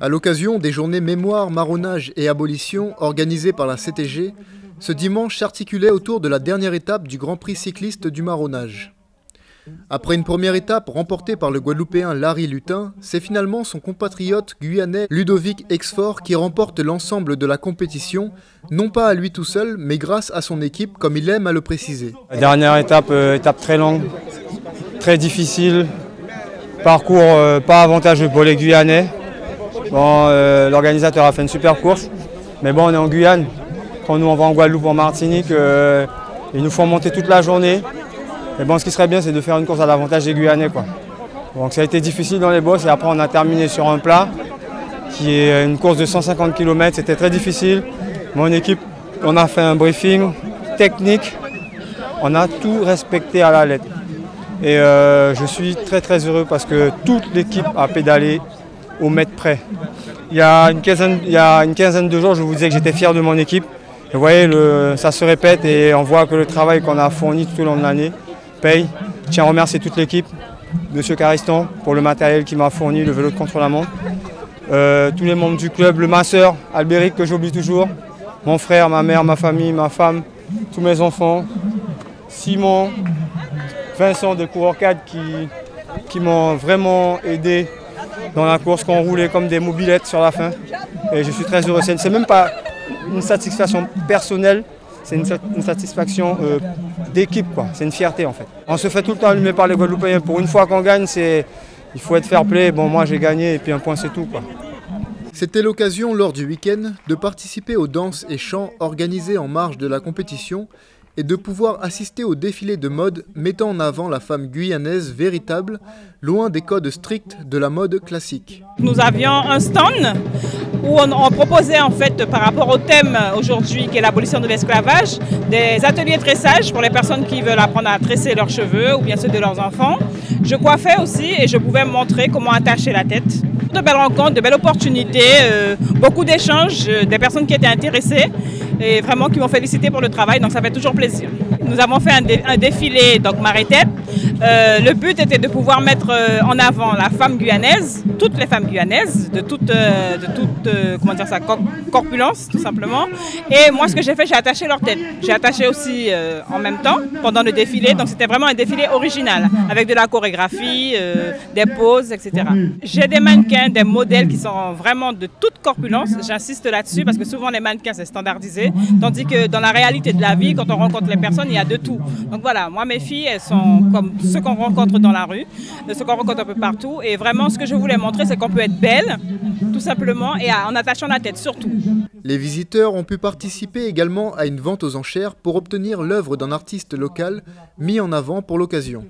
À l'occasion des journées Mémoire, Marronnage et Abolition organisées par la CTG, ce dimanche s'articulait autour de la dernière étape du Grand Prix cycliste du marronnage. Après une première étape remportée par le Guadeloupéen Larry Lutin, c'est finalement son compatriote guyanais Ludovic Exfort qui remporte l'ensemble de la compétition, non pas à lui tout seul, mais grâce à son équipe, comme il aime à le préciser. La dernière étape, étape très longue, très difficile, parcours pas avantageux pour les Guyanais. Bon, l'organisateur a fait une super course, mais bon, on est en Guyane. Quand nous on va en Guadeloupe ou en Martinique, il nous faut monter toute la journée. Et bon, ce qui serait bien, c'est de faire une course à l'avantage des Guyanais, quoi. Donc ça a été difficile dans les bosses et après on a terminé sur un plat qui est une course de 150 km. C'était très difficile. Mon équipe, on a fait un briefing technique. On a tout respecté à la lettre. Et je suis très heureux parce que toute l'équipe a pédalé au mètre près. Il y a une quinzaine de jours, je vous disais que j'étais fier de mon équipe. Et vous voyez, ça se répète et on voit que le travail qu'on a fourni tout au long de l'année paye. Je tiens à remercier toute l'équipe, M. Cariston pour le matériel qu'il m'a fourni, le vélo de contre-la-montre. Tous les membres du club, le masseur, Albéric que j'oublie toujours, mon frère, ma mère, ma famille, ma femme, tous mes enfants, Simon, Vincent de Coureur 4 qui m'ont vraiment aidé dans la course, qu'on roulait comme des mobilettes sur la fin. Et je suis très heureux. C'est même pas une satisfaction personnelle, c'est une satisfaction d'équipe, quoi. C'est une fierté en fait. On se fait tout le temps allumer par les Guadeloupéens. Pour une fois qu'on gagne, il faut être fair play. Bon, moi j'ai gagné et puis un point c'est tout, quoi. C'était l'occasion lors du week-end de participer aux danses et chants organisés en marge de la compétition et de pouvoir assister au défilé de mode mettant en avant la femme guyanaise véritable, loin des codes stricts de la mode classique. Nous avions un stand où on proposait en fait par rapport au thème aujourd'hui qui est l'abolition de l'esclavage, des ateliers tressage pour les personnes qui veulent apprendre à tresser leurs cheveux ou bien ceux de leurs enfants. Je coiffais aussi et je pouvais montrer comment attacher la tête. De belles rencontres, de belles opportunités, beaucoup d'échanges, des personnes qui étaient intéressées et vraiment qui m'ont félicité pour le travail, donc ça fait toujours plaisir. Nous avons fait un défilé, donc marée-tête. Le but était de pouvoir mettre en avant la femme guyanaise, toutes les femmes guyanaises, de toute comment dire ça, corpulence tout simplement. Et moi ce que j'ai fait, j'ai attaché leur tête. J'ai attaché aussi en même temps pendant le défilé, donc c'était vraiment un défilé original avec de la chorégraphie, des poses, etc. J'ai des mannequins, des modèles qui sont vraiment de toute corpulence, j'insiste là-dessus parce que souvent les mannequins c'est standardisé, tandis que dans la réalité de la vie, quand on rencontre les personnes, il y a de tout. Donc voilà, moi mes filles, elles sont comme ceux qu'on rencontre dans la rue, ceux qu'on rencontre un peu partout. Et vraiment, ce que je voulais montrer, c'est qu'on peut être belle, tout simplement, et en attachant la tête, surtout. Les visiteurs ont pu participer également à une vente aux enchères pour obtenir l'œuvre d'un artiste local mis en avant pour l'occasion.